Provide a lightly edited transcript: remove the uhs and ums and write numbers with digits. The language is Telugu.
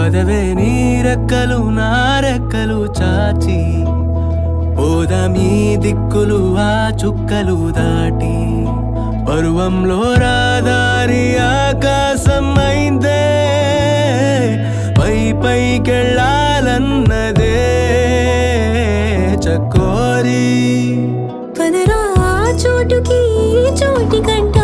పదవే నీ రెక్కలు నా రెక్కలు చాచి పోదామీ దిక్కులు ఆ చుక్కలు దాటి పరువంలో రాదారి ఆకాశం అయిందే పై పైకెళ్ళాలన్నదే చకోరి పదరా చోటుకి చోటి కంట